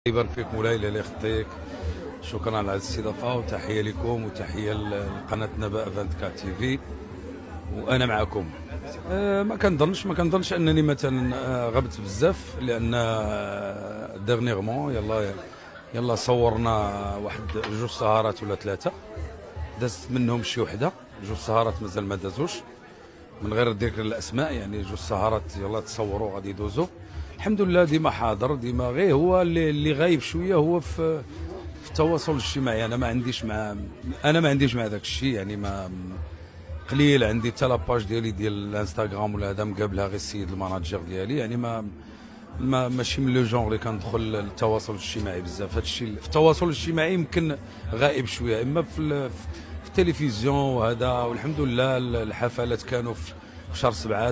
يبارك فيك مولاي الله يخطيك. شكرا على الاستضافه وتحيه لكم وتحيه لقناه نبأ 24 تي في وانا معكم. ما كنظنش انني مثلا غبت بزاف لان ديرنيغمون يلا صورنا واحد جوج سهرات ولا ثلاثه، دازت منهم شي وحده، جوج سهرات مازال ما دازوش من غير ذكر الاسماء، يعني جوج سهرات يلا تصوروا غادي يدوزوا. الحمد لله ديما حاضر، ديما غير هو اللي غايب شويه هو في التواصل الاجتماعي. انا ما عنديش مع داك الشيء، يعني ما قليل عندي حتى لاباج ديالي ديال الانستغرام ولا هذا مقابلها غير السيد الماناجر ديالي، يعني ماشي من لو جونغ اللي كندخل التواصل الاجتماعي بزاف. هذا الشيء في التواصل الاجتماعي يمكن غائب شويه، اما في التلفزيون وهذا. والحمد لله الحفلات كانوا في شهر 7.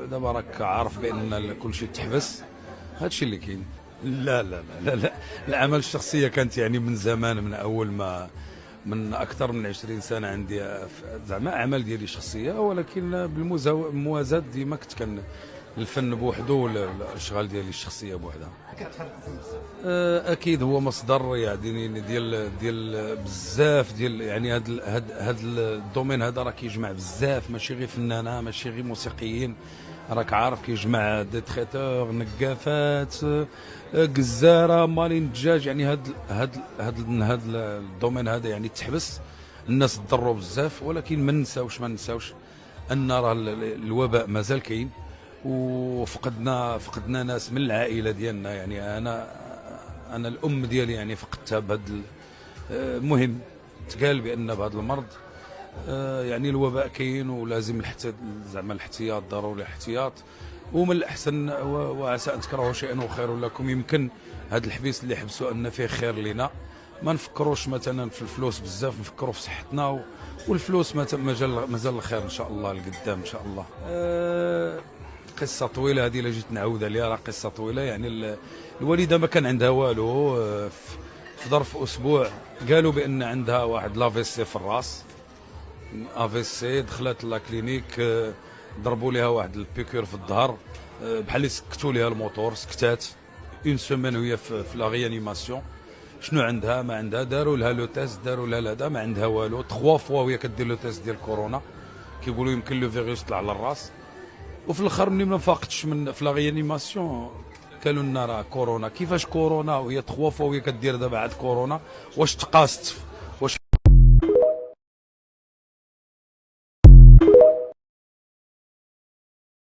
دابا راك عارف بان كل شيء تحبس، هذا الشيء اللي كاين. لا لا لا لا لا، الأعمال الشخصية كانت يعني من زمان، من أول ما من أكثر من 20 سنة عندي زعما أعمال ديالي شخصية، ولكن بالموازاة ديما كنت كان الفن بوحده والاشغال ديالي الشخصيه بوحدها. اكيد هو مصدر يعني ديال بزاف ديال، يعني هاد الدومين هذا راه كيجمع بزاف، ماشي غير فنانه، ماشي غير موسيقيين، راك عارف كيجمع دي تريتور، نقافات، جزاره، مالين الدجاج. يعني هاد الدومين هذا يعني تحبس، الناس تضروا بزاف، ولكن ما نساوش ان راه الوباء مازال كاين، وفقدنا ناس من العائله ديالنا. يعني انا الام ديالي يعني فقدتها بهذا المهم. تقال بان بهذا المرض يعني الوباء كاين ولازم زعما الاحتياط، ضروري الاحتياط. ومن الاحسن وعسى ان تكرهوا شيئا وخير لكم. يمكن هذا الحبيس اللي حبسوا ان فيه خير لنا، ما نفكروش مثلا في الفلوس بزاف، نفكروا في صحتنا، والفلوس مازال الخير ان شاء الله لقدام ان شاء الله. قصه طويله هذه، الا جيت نعاود عليها راه قصه طويله. يعني الوالده ما كان عندها والو، في ظرف اسبوع قالوا بان عندها واحد لافيسي في الراس، افيسي. دخلت لا كلينيك، ضربوا لها واحد البيكور في الظهر، بحال اللي سكتوا لها الموتور، سكتات اون سيمين وهي في لا ريانيماسيون. شنو عندها ما عندها، داروا لها لو تيست، داروا لها هذا، ما عندها والو. 3 فوا وهي كدير لو تيست ديال كورونا، كيقولوا يمكن لو فيروس طلع على الراس. وفي الاخر ملي ما فاقتش من في لا ريانيماسيون قالوا لنا راه كورونا. كيفاش كورونا وهي 3 فوا وهي كدير دابا عاد كورونا؟ واش تقاست